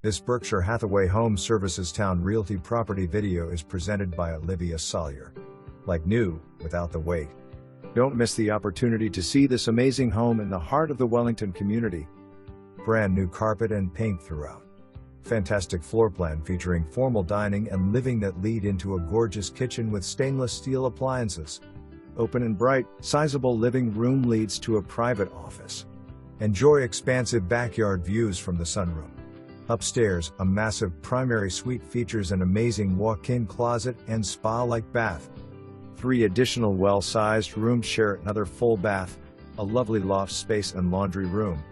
This Berkshire Hathaway Home Services Towne Realty property video is presented by Olivia Sawyer. Like new, without the wait. Don't miss the opportunity to see this amazing home in the heart of the Wellington community. Brand new carpet and paint throughout. Fantastic floor plan featuring formal dining and living that lead into a gorgeous kitchen with stainless steel appliances. Open and bright, sizable living room leads to a private office. Enjoy expansive backyard views from the sunroom. Upstairs, a massive primary suite features an amazing walk-in closet and spa-like bath. 3 additional well-sized rooms share another full bath, a lovely loft space and laundry room.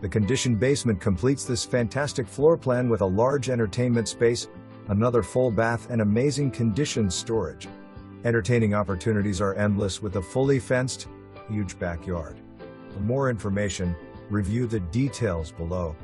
The conditioned basement completes this fantastic floor plan with a large entertainment space, another full bath and amazing conditioned storage. Entertaining opportunities are endless with a fully fenced, huge backyard. For more information, review the details below.